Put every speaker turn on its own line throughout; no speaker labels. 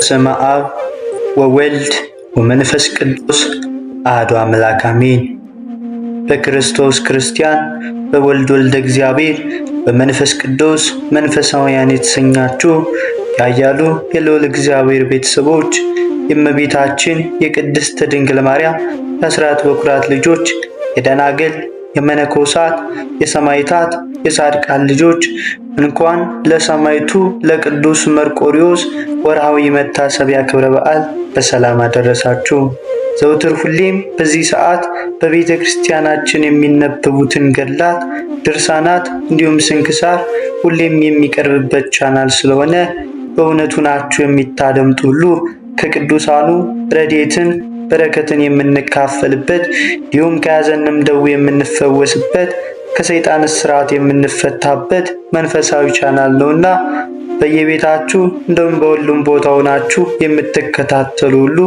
በስመ አብ ወወልድ ወመንፈስ ቅዱስ አሐዱ አምላክ አሜን። በክርስቶስ ክርስቲያን፣ በወልድ ወልደ እግዚአብሔር፣ በመንፈስ ቅዱስ መንፈሳውያን የተሰኛችሁ ያያሉ የልዑል እግዚአብሔር ቤተሰቦች፣ የእመቤታችን የቅድስት ድንግል ማርያም የአስራት በኩራት ልጆች፣ የደናግል የመነኮሳት የሰማዕታት የጻድቃን ልጆች እንኳን ለሰማዕቱ ለቅዱስ መርቆሬዎስ ወርሃዊ መታሰቢያ ክብረ በዓል በሰላም አደረሳችሁ። ዘውትር ሁሌም በዚህ ሰዓት በቤተ ክርስቲያናችን የሚነበቡትን ገድላት፣ ድርሳናት እንዲሁም ስንክሳር ሁሌም የሚቀርብበት ቻናል ስለሆነ በእውነቱ ናችሁ የሚታደምጡ ሁሉ ከቅዱሳኑ ረድኤትን በረከትን የምንካፈልበት እንዲሁም ከያዘንም ደዌ የምንፈወስበት ከሰይጣን እስራት የምንፈታበት መንፈሳዊ ቻናል ነውና በየቤታችሁ እንደውም በሁሉም ቦታ ሆናችሁ የምትከታተሉ ሁሉ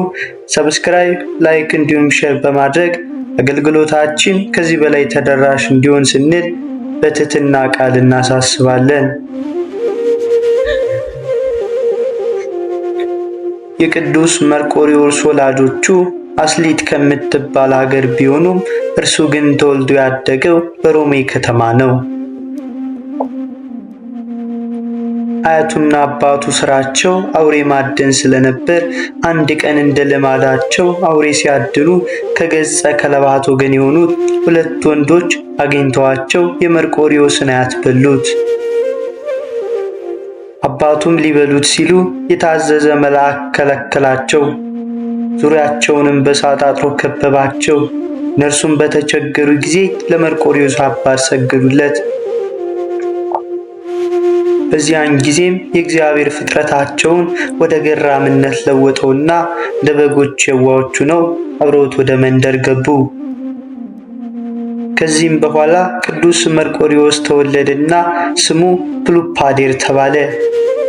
ሰብስክራይብ፣ ላይክ እንዲሁም ሼር በማድረግ አገልግሎታችን ከዚህ በላይ ተደራሽ እንዲሆን ስንል በትህትና ቃል እናሳስባለን። የቅዱስ መርቆሬዎስ ወላጆቹ አስሊት ከምትባል ሀገር ቢሆኑም እርሱ ግን ተወልዶ ያደገው በሮሜ ከተማ ነው። አያቱና አባቱ ስራቸው አውሬ ማደን ስለነበር አንድ ቀን እንደ ልማዳቸው አውሬ ሲያድኑ ከገጸ ከለባት ወገን የሆኑት ሁለት ወንዶች አግኝተዋቸው የመርቆሬዎስን አያት በሉት። አባቱም ሊበሉት ሲሉ የታዘዘ መልአክ ከለከላቸው። ዙሪያቸውንም በእሳት አጥሮ ከበባቸው። እነርሱም በተቸገሩ ጊዜ ለመርቆሬዎስ አባት ሰገዱለት። በዚያን ጊዜም የእግዚአብሔር ፍጥረታቸውን ወደ ገራምነት ለወጠውና እንደ በጎች የዋሆቹ ነው አብረውት ወደ መንደር ገቡ። ከዚህም በኋላ ቅዱስ መርቆሬዎስ ተወለደና ስሙ ፕሉፓዴር ተባለ።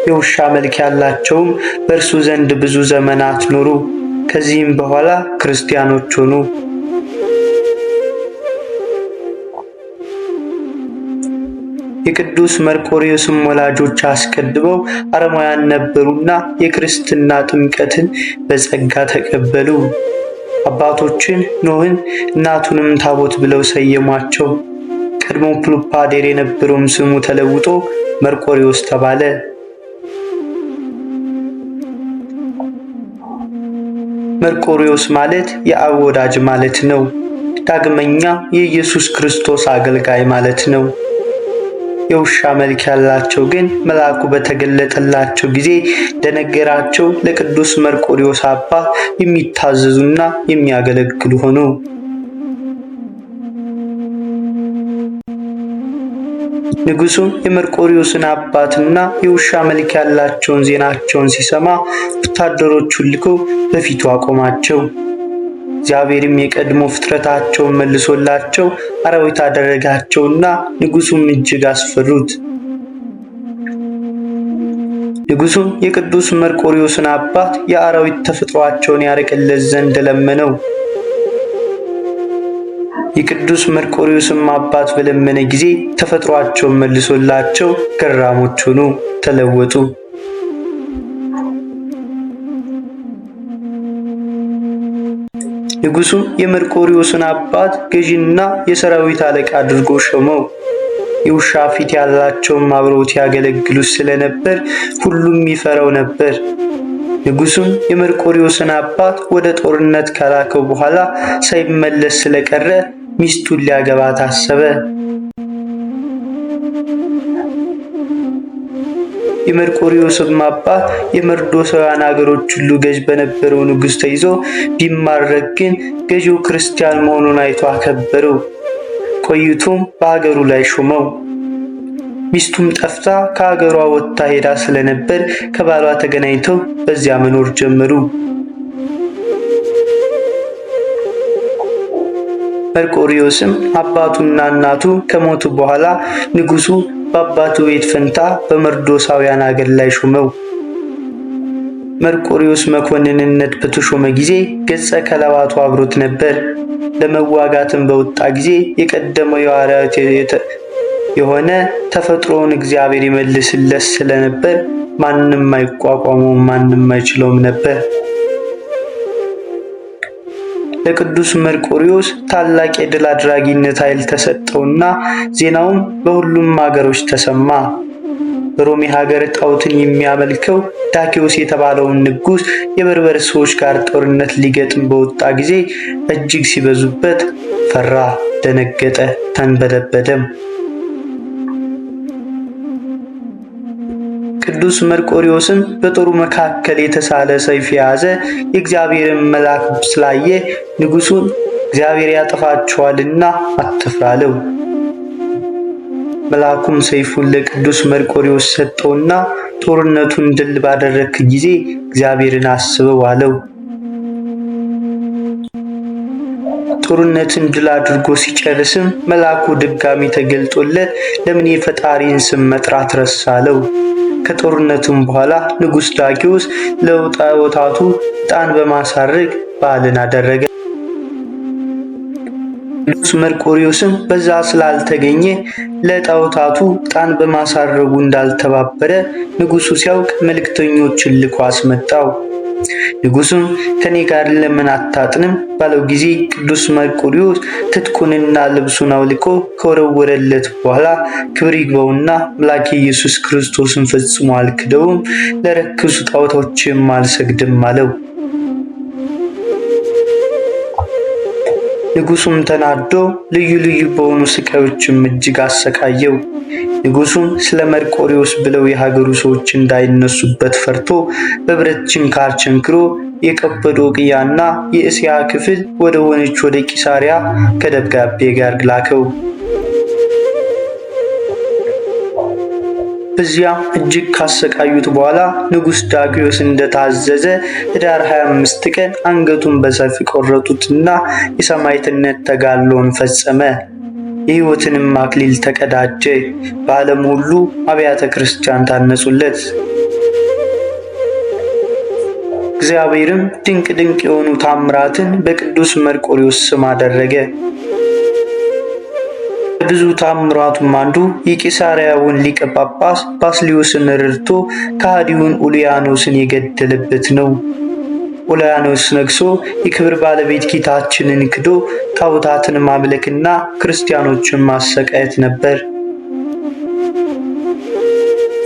የውሻ መልክ ያላቸውም በእርሱ ዘንድ ብዙ ዘመናት ኖሩ። ከዚህም በኋላ ክርስቲያኖች ሆኑ። የቅዱስ መርቆሬዎስም ወላጆች አስቀድመው አረማውያን ነበሩና የክርስትና ጥምቀትን በጸጋ ተቀበሉ። አባቶችን ኖህን እናቱንም ታቦት ብለው ሰየሟቸው። ቀድሞ ፕሉፓዴር የነበረውም ስሙ ተለውጦ መርቆሬዎስ ተባለ። መርቆሬዎስ ማለት የአብ ወዳጅ ማለት ነው። ዳግመኛ የኢየሱስ ክርስቶስ አገልጋይ ማለት ነው። የውሻ መልክ ያላቸው ግን መልአኩ በተገለጠላቸው ጊዜ እንደነገራቸው ለቅዱስ መርቆሬዎስ አባት የሚታዘዙና የሚያገለግሉ ሆኑ። ንጉሡም የመርቆሬዎስን አባትና የውሻ መልክ ያላቸውን ዜናቸውን ሲሰማ ወታደሮቹን ልኮ በፊቱ አቆማቸው። እግዚአብሔርም የቀድሞ ፍጥረታቸውን መልሶላቸው አራዊት አደረጋቸውና ንጉሡም እጅግ አስፈሩት። ንጉሡም የቅዱስ መርቆሬዎስን አባት የአራዊት ተፈጥሯቸውን ያርቅለት ዘንድ ለመነው። የቅዱስ መርቆሬዎስም አባት በለመነ ጊዜ ተፈጥሯቸውን መልሶላቸው ገራሞች ሆኑ፣ ተለወጡ። ንጉሡም የመርቆሬዎስን አባት ገዢና የሰራዊት አለቃ አድርጎ ሾመው። የውሻ ፊት ያላቸውም አብረውት ያገለግሉት ስለነበር ሁሉም ይፈራው ነበር። ንጉሡም የመርቆሬዎስን አባት ወደ ጦርነት ከላከው በኋላ ሳይመለስ ስለቀረ ሚስቱን ሊያገባ ታሰበ። የመርቆሬዎስም አባት የመርዶሳውያን አገሮች ሁሉ ገዥ በነበረው ንጉሥ ተይዞ ቢማረክ ግን ገዢው ክርስቲያን መሆኑን አይቶ አከበረው። ቆይቶም በአገሩ ላይ ሾመው። ሚስቱም ጠፍታ ከአገሯ ወጥታ ሄዳ ስለነበር ከባሏ ተገናኝተው በዚያ መኖር ጀመሩ። መርቆሬዎስም አባቱና እናቱ ከሞቱ በኋላ ንጉሡ በአባቱ ቤት ፈንታ በመርዶሳውያን አገር ላይ ሾመው። መርቆሬዎስ መኮንንነት በተሾመ ጊዜ ገጸ ከለባቱ አብሮት ነበር። ለመዋጋትም በወጣ ጊዜ የቀደመው የሐዋርያት የሆነ ተፈጥሮውን እግዚአብሔር ይመልስለት ስለነበር ማንም አይቋቋመውም፣ ማንም አይችለውም ነበር። ለቅዱስ መርቆሪዎስ ታላቅ የድል አድራጊነት ኃይል ተሰጠውና ዜናውም በሁሉም ሀገሮች ተሰማ። በሮሜ ሀገር ጣዖትን የሚያመልከው ዳኪዎስ የተባለውን ንጉሥ የበርበር ሰዎች ጋር ጦርነት ሊገጥም በወጣ ጊዜ እጅግ ሲበዙበት ፈራ፣ ደነገጠ፣ ተንበለበደም። ቅዱስ መርቆሪዎስም በጦሩ መካከል የተሳለ ሰይፍ የያዘ የእግዚአብሔርን መልአክ ስላየ ንጉሡን እግዚአብሔር ያጠፋችኋልና አትፍራ አለው። መልአኩም ሰይፉን ለቅዱስ መርቆሪዎስ ሰጠውና ጦርነቱን ድል ባደረክ ጊዜ እግዚአብሔርን አስበው አለው። ጦርነትን ድል አድርጎ ሲጨርስም መልአኩ ድጋሚ ተገልጦለት ለምን የፈጣሪን ስም መጥራት ረሳ አለው። ከጦርነቱም በኋላ ንጉሥ ዳኪዎስ ለጣዖታቱ ዕጣን በማሳረግ በዓልን አደረገ። ቅዱስ መርቆሪዎስም በዛ ስላልተገኘ ለጣዖታቱ ዕጣን በማሳረጉ እንዳልተባበረ ንጉሡ ሲያውቅ መልእክተኞችን ልኮ አስመጣው። ንጉሡም ከኔ ጋር ለምን አታጥንም ባለው ጊዜ ቅዱስ መርቆሪዎስ ትጥቁንና ልብሱን አውልቆ ከወረወረለት በኋላ ክብር ይግባውና አምላኬ ኢየሱስ ክርስቶስን ፈጽሞ አልክደውም፣ ለረከሱ ጣዖቶችም አልሰግድም አለው። ንጉሡም ተናዶ ልዩ ልዩ በሆኑ ስቃዮችም እጅግ አሰቃየው። ንጉሡም ስለ መርቆሪዎስ ብለው የሀገሩ ሰዎች እንዳይነሱበት ፈርቶ በብረት ችንካር ቸንክሮ የቀጰዶቅያና የእስያ ክፍል ወደ ሆነች ወደ ቂሳሪያ ከደብዳቤ ጋር ላከው። በዚያ እጅግ ካሰቃዩት በኋላ ንጉሥ ዳኪዎስ እንደታዘዘ ኅዳር 25 ቀን አንገቱን በሰይፍ ቆረጡትና የሰማዕትነት ተጋድሎን ፈጸመ። የሕይወትንም አክሊል ተቀዳጀ። በዓለም ሁሉ አብያተ ክርስቲያን ታነጹለት። እግዚአብሔርም ድንቅ ድንቅ የሆኑ ታምራትን በቅዱስ መርቆሪዎስ ስም አደረገ። ብዙ ታምራቱም አንዱ የቂሳሪያውን ሊቀ ጳጳስ ባስልዮስን ረድቶ ከሃዲውን ኡልያኖስን የገደለበት ነው። ኡልያኖስ ነግሶ የክብር ባለቤት ጌታችንን ክዶ ጣዖታትን ማምለክና ክርስቲያኖችን ማሰቃየት ነበር።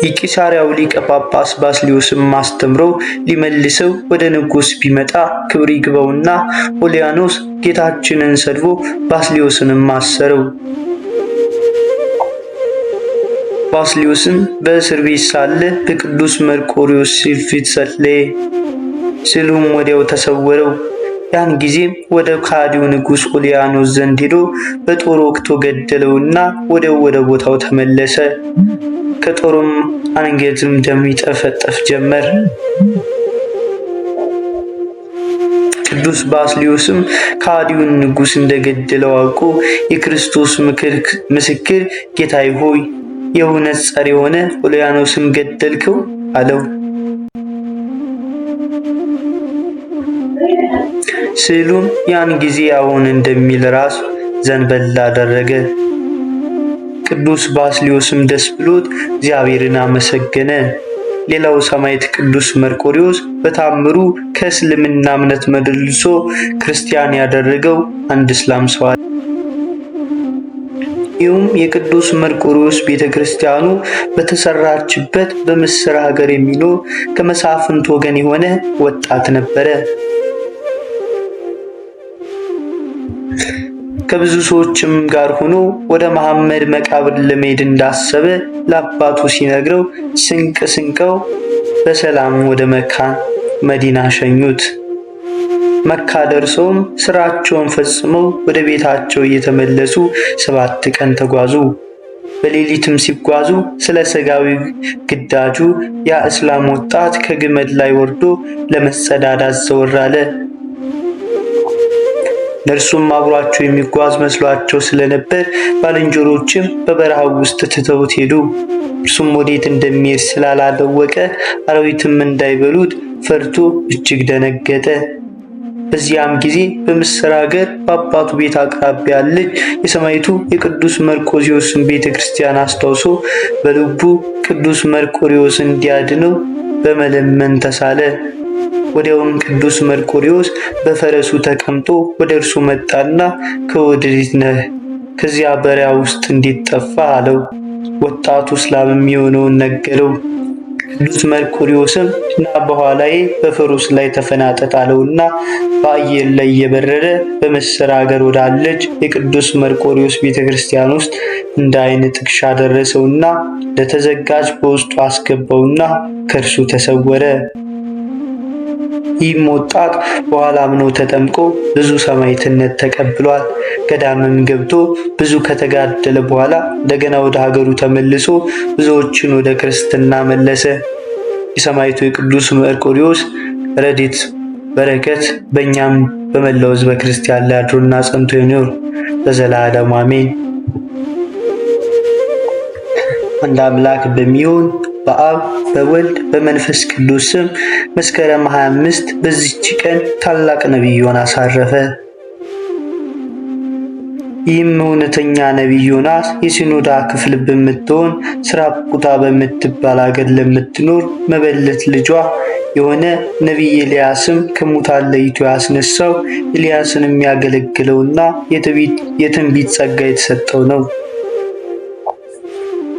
የቂሳሪያው ሊቀ ጳጳስ ባስልዮስም አስተምሮ ሊመልሰው ወደ ንጉሥ ቢመጣ ክብር ይግባውና ኡልያኖስ ጌታችንን ሰድቦ ባስልዮስንም አሰረው። ባስልዮስም በእስር ቤት ሳለ በቅዱስ መርቆሪዎስ ፊት ጸለየ። ስዕሉም ወዲያው ተሰወረው። ያን ጊዜም ወደ ከሃዲው ንጉሥ ኡልያኖስ ዘንድ ሄዶ በጦር ወግቶ ገደለውና ወዲያው ወደ ቦታው ተመለሰ። ከጦሩም አንገትም ደም ይጠፈጠፍ ጀመር። ቅዱስ ባስልዮስም ከሃዲውን ንጉሥ እንደገደለው አውቆ የክርስቶስ ምስክር ጌታዬ ሆይ የእውነት ጸር የሆነ ኡልያኖስን ገደልከው አለው። ስዕሉም ያን ጊዜ አሁን እንደሚል ራስ ዘንበል አደረገ። ቅዱስ ባስልዮስም ደስ ብሎት እግዚአብሔርን አመሰገነ። ሌላው ሰማዕት ቅዱስ መርቆሪዎስ በታምሩ ከእስልምና እምነት መልሶ ክርስቲያን ያደረገው አንድ እስላም ሰው አለ። ይህም የቅዱስ መርቆሪዎስ ቤተክርስቲያኑ በተሰራችበት በምስር ሀገር የሚኖር ከመሳፍንት ወገን የሆነ ወጣት ነበረ። ከብዙ ሰዎችም ጋር ሆኖ ወደ መሐመድ መቃብር ለመሄድ እንዳሰበ ለአባቱ ሲነግረው ስንቅ ስንቀው በሰላም ወደ መዲና ሸኙት። መካ ደርሰውም ስራቸውን ፈጽመው ወደ ቤታቸው እየተመለሱ 7 ቀን ተጓዙ። በሌሊትም ሲጓዙ ስለ ሥጋዊ ግዳጁ ያ እስላም ወጣት ከግመል ላይ ወርዶ ለመጸዳዳት ዘወር አለ። እነርሱም አብሯቸው የሚጓዝ መስሏቸው ስለነበር ባልንጀሮችም በበረሃው ውስጥ ትተውት ሄዱ። እርሱም ወዴት እንደሚሄድ ስላላወቀ አራዊትም እንዳይበሉት ፈርቶ እጅግ ደነገጠ። በዚያም ጊዜ በምስር ሀገር በአባቱ ቤት አቅራቢያ ያለች የሰማዕቱ የቅዱስ መርቆሬዎስን ቤተ ክርስቲያን አስታውሶ በልቡ ቅዱስ መርቆሬዎስ እንዲያድነው በመለመን ተሳለ። ወዲያውም ቅዱስ መርቆሬዎስ በፈረሱ ተቀምጦ ወደ እርሱ መጣና ከወዴት ነህ? ከዚያ በረሃ ውስጥ እንዴት ጠፋ? አለው። ወጣቱ እስላምም የሆነውን ነገረው። ቅዱስ መርቆሬዎስም ና በኋላዬ በፈረስ ላይ ተፈናጠጥ አለውና በአየር ላይ እየበረረ በምስር ሀገር ወዳለች የቅዱስ መርቆሬዎስ ቤተክርስቲያን ውስጥ እንደ ዓይን ጥቅሻ ደረሰውና ለተዘጋጅ በውስጡ አስገባውና ከእርሱ ተሰወረ። ይህም ወጣት በኋላ አምኖ ተጠምቆ ብዙ ሰማዕትነት ተቀብሏል። ገዳምም ገብቶ ብዙ ከተጋደለ በኋላ እንደገና ወደ ሀገሩ ተመልሶ ብዙዎችን ወደ ክርስትና መለሰ። የሰማዕቱ የቅዱስ መርቆሬዎስ ረድኤት በረከት በእኛም በመላው ሕዝበ ክርስቲያን ላይ አድሮና ጸንቶ ይኑር ለዘላለሙ አሜን። አንድ አምላክ በሚሆን በአብ በወልድ በመንፈስ ቅዱስ ስም መስከረም 25 በዚች ቀን ታላቅ ነቢይ ዮናስ አረፈ። ይህም እውነተኛ ነቢይ ዮናስ የሲኖዳ ክፍል በምትሆን ስራጵታ በምትባል አገር ለምትኖር መበለት ልጇ የሆነ ነቢይ ኤልያስም ከሙታን ለይቶ ያስነሳው ኤልያስን የሚያገለግለውና የትንቢት ጸጋ የተሰጠው ነው።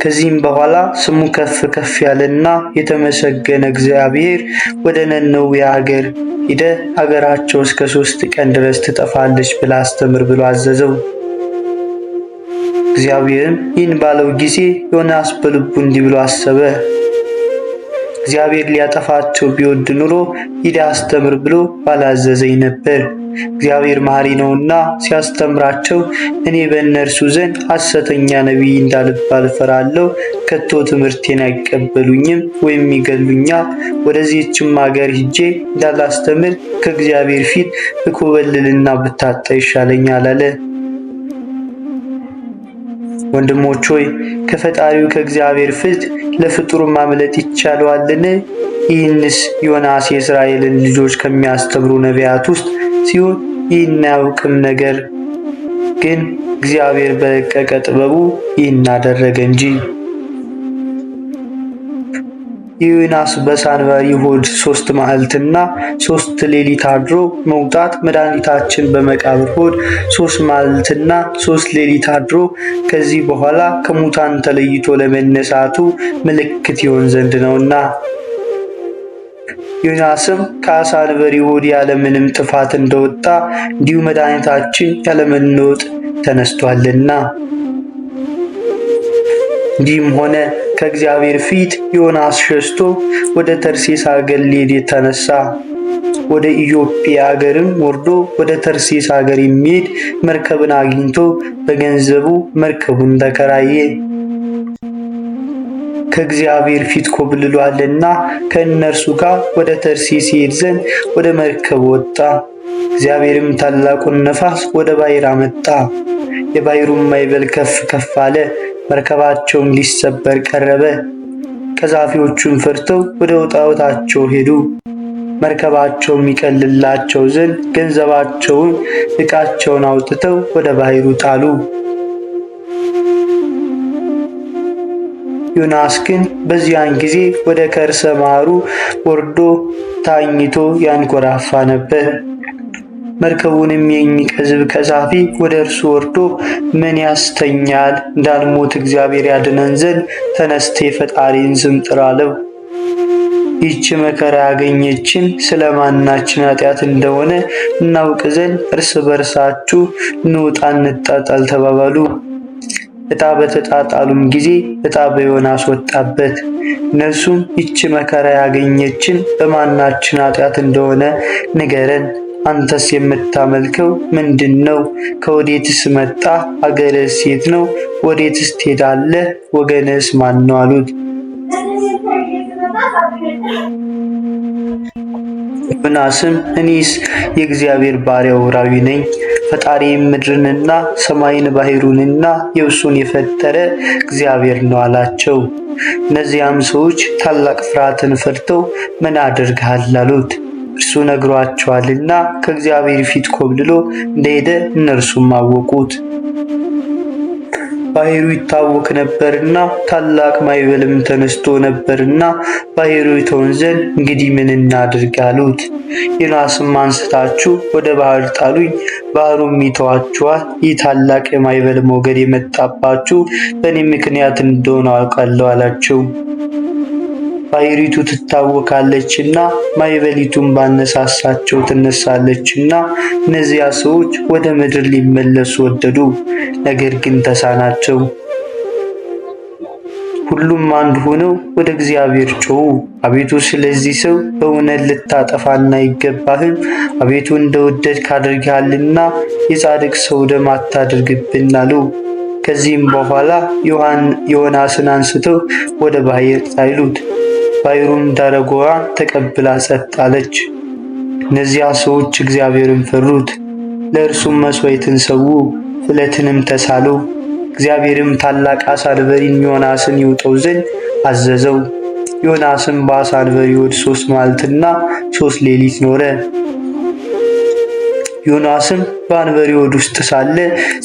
ከዚህም በኋላ ስሙ ከፍ ከፍ ያለና የተመሰገነ እግዚአብሔር ወደ ነነዌ ሀገር ሄደ ሀገራቸው እስከ 3 ቀን ድረስ ትጠፋለች ብላ አስተምር ብሎ አዘዘው። እግዚአብሔርም ይህን ባለው ጊዜ ዮናስ በልቡ እንዲህ ብሎ አሰበ። እግዚአብሔር ሊያጠፋቸው ቢወድ ኑሮ ሂድ አስተምር ብሎ ባላዘዘኝ ነበር። እግዚአብሔር መሐሪ ነውና ሲያስተምራቸው እኔ በእነርሱ ዘንድ ሐሰተኛ ነቢይ እንዳልባል እፈራለሁ። ከቶ ትምህርቴን አይቀበሉኝም ወይም ይገሉኛል። ወደዚህችም ሀገር ሂጄ እንዳላስተምር ከእግዚአብሔር ፊት እኮበልልና ብታጣ ይሻለኛል አለ። ወንድሞች ሆይ ከፈጣሪው ከእግዚአብሔር ፊት ለፍጡር ማምለጥ ይቻለዋልን? ይህንስ ዮናስ የእስራኤልን ልጆች ከሚያስተምሩ ነቢያት ውስጥ ሲሆን ይህን አያውቅም። ነገር ግን እግዚአብሔር በረቀቀ ጥበቡ ይህን አደረገ እንጂ። ዮናስ በሳንበሪ ሆድ 3 መዓልትና 3 ሌሊት አድሮ መውጣት መድኃኒታችን በመቃብር ሆድ 3 መዓልትና 3 ሌሊት አድሮ ከዚህ በኋላ ከሙታን ተለይቶ ለመነሳቱ ምልክት ይሆን ዘንድ ነውና። ዮናስም ከአሳንበሪ ሆድ ያለምንም ጥፋት እንደወጣ እንዲሁ መድኃኒታችን ያለመለወጥ ተነስቷልና። እንዲህም ሆነ ከእግዚአብሔር ፊት ዮናስ ሸሽቶ ወደ ተርሴስ ሀገር ሊሄድ ተነሳ። ወደ ኢዮጴ ሀገርም ወርዶ ወደ ተርሴስ ሀገር የሚሄድ መርከብን አግኝቶ በገንዘቡ መርከቡን ተከራየ። ከእግዚአብሔር ፊት ኮብልሏልና ከእነርሱ ጋር ወደ ተርሴስ ይሄድ ዘንድ ወደ መርከብ ወጣ። እግዚአብሔርም ታላቁን ነፋስ ወደ ባሕር አመጣ። የባሕሩም ማዕበል ከፍ ከፍ አለ። መርከባቸውም ሊሰበር ቀረበ። ቀዛፊዎቹም ፈርተው ወደ ጣዖታቸው ሄዱ። መርከባቸውም ይቀልላቸው ዘንድ ገንዘባቸውን ዕቃቸውን አውጥተው ወደ ባሕሩ ጣሉ። ዮናስ ግን በዚያን ጊዜ ወደ ከርሰ ማሩ ወርዶ ታኝቶ ያንኮራፋ ነበር። መርከቡንም የሚቀዝብ ቀዛፊ ወደ እርሱ ወርዶ ምን ያስተኛል? እንዳልሞት እግዚአብሔር ያድነን ዘንድ ተነስተ የፈጣሪን ስም ጥራ አለው። ይህች መከራ ያገኘችን ስለማናችን ኃጢአት እንደሆነ እናውቅ ዘንድ እርስ በርሳችሁ እንውጣ እንጣጣል ተባባሉ። ዕጣ በተጣጣሉም ጊዜ ዕጣ በዮናስ ወጣበት። እነሱም ይህች መከራ ያገኘችን በማናችን ኃጢአት እንደሆነ ንገረን፣ አንተስ የምታመልከው ምንድን ነው? ከወዴትስ መጣ? አገርስ የት ነው? ወዴትስ ትሄዳለህ? ወገንስ ማን ነው አሉት። ዮናስም እኔስ የእግዚአብሔር ባሪያው ዕብራዊ ነኝ። ፈጣሪ ምድርንና ሰማይን ባሕሩንና የብሱን የፈጠረ እግዚአብሔር ነው አላቸው። እነዚያም ሰዎች ታላቅ ፍርሃትን ፈርተው ምን አድርገሃል አሉት። እርሱ ነግሯቸዋልና ከእግዚአብሔር ፊት ኮብልሎ እንደሄደ እነርሱም አወቁት። ባሕሩ ይታወክ ነበርና ታላቅ ማዕበልም ተነስቶ ነበርና ባሕሩ ይተወን ዘንድ እንግዲህ ምን እናድርግ አሉት። ዮናስም አንስታችሁ ወደ ባሕር ጣሉኝ፣ ባሕሩም ይተዋችኋል። ይህ ታላቅ የማዕበል ሞገድ የመጣባችሁ በእኔ ምክንያት እንደሆነ አውቃለሁ አላቸው። ባሕሪቱ ትታወካለችና ማዕበሊቱም ባነሳሳቸው ትነሳለችና እነዚያ ሰዎች ወደ ምድር ሊመለሱ ወደዱ፣ ነገር ግን ተሳናቸው። ሁሉም አንድ ሆነው ወደ እግዚአብሔር ጮኹ። አቤቱ ስለዚህ ሰው በእውነት ልታጠፋን አይገባህም። አቤቱ እንደወደድክ አድርገሃልና የጻድቅ ሰው ደም አታድርግብን አሉ። ከዚህም በኋላ ዮናስን አንስተው ወደ ባሕር ጣሉት። ባሕሩም ዳረጎዋን ተቀብላ ጸጥ አለች። እነዚያ ሰዎች እግዚአብሔርን ፈሩት፣ ለእርሱም መሥዋዕትን ሰዉ፣ ስለትንም ተሳሉ። እግዚአብሔርም ታላቅ ዓሣ አንበሪን ዮናስን ይውጠው ዘንድ አዘዘው። ዮናስም በዓሣ አንበሪ ሆድ 3 መዓልትና 3 ሌሊት ኖረ። ዮናስም በአንበሪ ሆድ ውስጥ ሳለ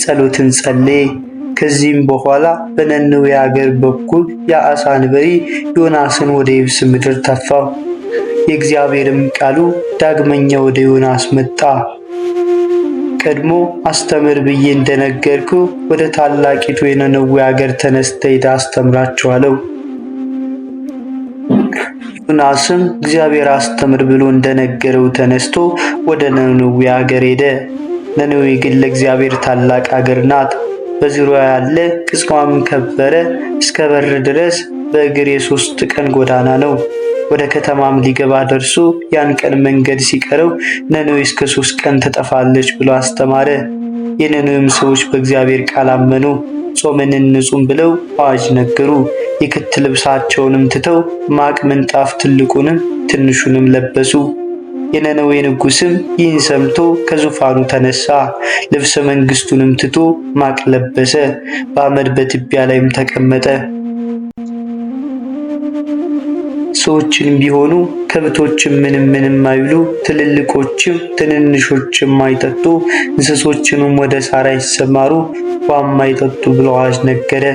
ጸሎትን ጸለየ። ከዚህም በኋላ በነነዌ አገር በኩል የዓሣ አንበሪ ዮናስን ወደ የብስ ምድር ተፋው። የእግዚአብሔርም ቃሉ ዳግመኛ ወደ ዮናስ መጣ። ቀድሞ አስተምር ብዬ እንደነገርኩ ወደ ታላቂቱ የነነዌ አገር ተነስተህ ሄደህ አስተምራቸው አለው። ዮናስም እግዚአብሔር አስተምር ብሎ እንደነገረው ተነስቶ ወደ ነነዌ አገር ሄደ። ነነዌ ግን ለእግዚአብሔር ታላቅ አገር ናት። በዙሪያዋ ያለ ቅጽዋም ከበረ እስከ በር ድረስ በእግር የ3 ቀን ጎዳና ነው። ወደ ከተማም ሊገባ ደርሶ ያን ቀን መንገድ ሲቀረው ነነዌ እስከ 3 ቀን ትጠፋለች ብሎ አስተማረ። የነነዌም ሰዎች በእግዚአብሔር ቃል አመኑ። ጾምን እንጹም ብለው አዋጅ ነገሩ። የክት ልብሳቸውንም ትተው ማቅ ምንጣፍ ትልቁንም ትንሹንም ለበሱ። የነነዌ ንጉሥም ይህን ሰምቶ ከዙፋኑ ተነሳ፣ ልብሰ መንግሥቱንም ትቶ ማቅ ለበሰ፣ በአመድ በትቢያ ላይም ተቀመጠ። ሰዎችንም ቢሆኑ ከብቶችም ምንም አይብሉ፣ ትልልቆችም ትንንሾችም አይጠጡ፣ እንስሶችንም ወደ ሳር አይሰማሩ፣ ውሃም አይጠጡ ብሎ አዋጅ ነገረ።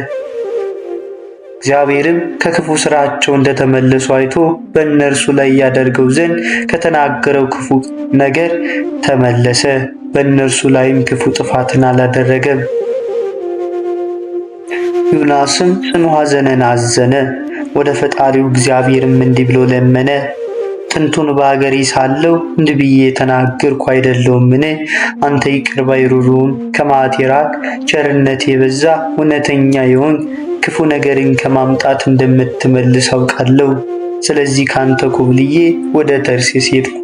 እግዚአብሔርም ከክፉ ሥራቸው እንደተመለሱ አይቶ በእነርሱ ላይ ያደርገው ዘንድ ከተናገረው ክፉ ነገር ተመለሰ። በእነርሱ ላይም ክፉ ጥፋትን አላደረገም። ዮናስም ጽኑ ሐዘንን አዘነ። ወደ ፈጣሪው እግዚአብሔርም እንዲህ ብሎ ለመነ። ጥንቱን በአገሬ ሳለሁ እንዲህ ብዬ የተናገርኩ አይደለሁምን? አንተ ይቅር ባይ ሩሩም ከመዓት የራቅ ቸርነት የበዛ እውነተኛ የሆንክ ክፉ ነገርን ከማምጣት እንደምትመልስ አውቃለሁ። ስለዚህ ካንተ ኮብልዬ ወደ ተርሴስ ሄድኩ።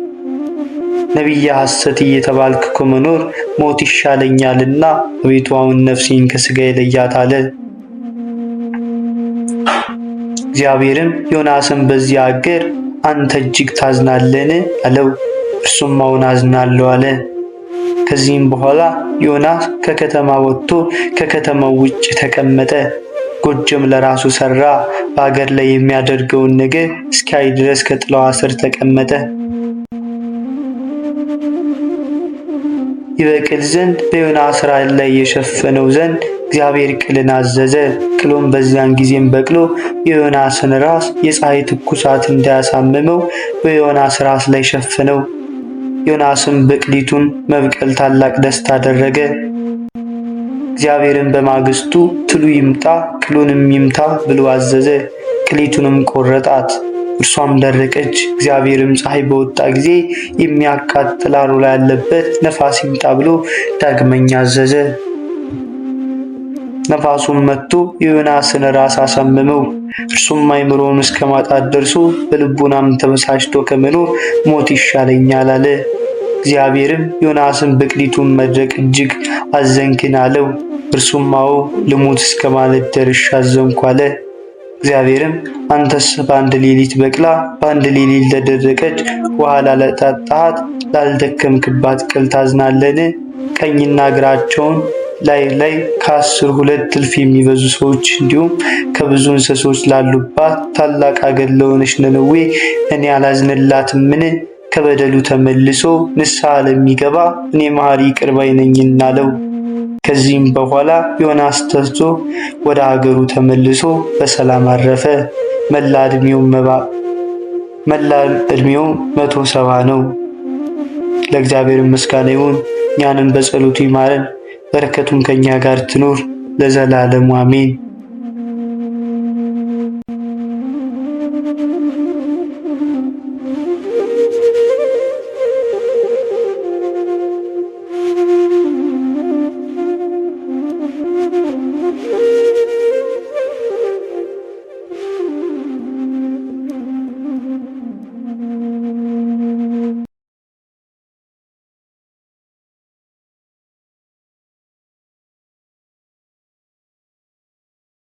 ነቢየ ሐሰት እየተባልክ ከመኖር ሞት ይሻለኛልና አቤቱ አሁን ነፍሴን ከሥጋዬ ለያት አለ። እግዚአብሔርም ዮናስን በዚህ አገር አንተ እጅግ ታዝናለህን? አለው። እርሱም አዎን አዝናለሁ አለ። ከዚህም በኋላ ዮናስ ከከተማ ወጥቶ ከከተማው ውጭ ተቀመጠ። ጎጆም ለራሱ ሰራ። በአገር ላይ የሚያደርገውን ነገር እስኪያይ ድረስ ከጥላዋ ስር ተቀመጠ። ይበቅል ዘንድ በዮናስ ራስ ላይ የሸፈነው ዘንድ እግዚአብሔር ቅልን አዘዘ። ቅሉም በዚያን ጊዜም በቅሎ የዮናስን ራስ የፀሐይ ትኩሳት እንዳያሳምመው በዮናስ ራስ ላይ ሸፈነው። ዮናስም በቅሊቱን መብቀል ታላቅ ደስታ አደረገ። እግዚአብሔርን በማግስቱ ትሉ ይምጣ ቅሉንም ይምታ ብሎ አዘዘ። ቅሊቱንም ቆረጣት፣ እርሷም ደረቀች። እግዚአብሔርም ፀሐይ በወጣ ጊዜ የሚያቃጥል አሮላ ያለበት ነፋስ ይምጣ ብሎ ዳግመኛ አዘዘ። ነፋሱም መጥቶ የዮናስን ራስ አሳመመው። እርሱም አእምሮውን እስከ ማጣት ደርሶ በልቡናም ተበሳጭቶ ከመኖር ሞት ይሻለኛል አለ። እግዚአብሔርም ዮናስን በቅሊቱን መድረቅ እጅግ አዘንክን አለው። እርሱም አዎ ልሙት እስከ ማለት ደርሼ አዘንኩ አለ። እግዚአብሔርም አንተስ በአንድ ሌሊት በቅላ በአንድ ሌሊት ለደረቀች ውሃ ላለጠጣሃት ላልደከምክባት ቅል ታዝናለን? ቀኝና እግራቸውን ላይ ከ10 2 እልፍ የሚበዙ ሰዎች እንዲሁም ከብዙ እንስሶች ላሉባት ታላቅ አገር ለሆነች ነነዌ እኔ አላዝንላትምን? ከበደሉ ተመልሶ ንስሐ ለሚገባ እኔ መሐሪ ይቅር ባይ ነኝና አለው። ከዚህም በኋላ ዮናስ ተነስቶ ወደ ሀገሩ ተመልሶ በሰላም አረፈ። መላ ዕድሜው 170 ነው። ለእግዚአብሔር ምስጋና ይሁን። እኛንም በጸሎቱ ይማረን፣ በረከቱም ከኛ ጋር ትኑር ለዘላለሙ አሜን።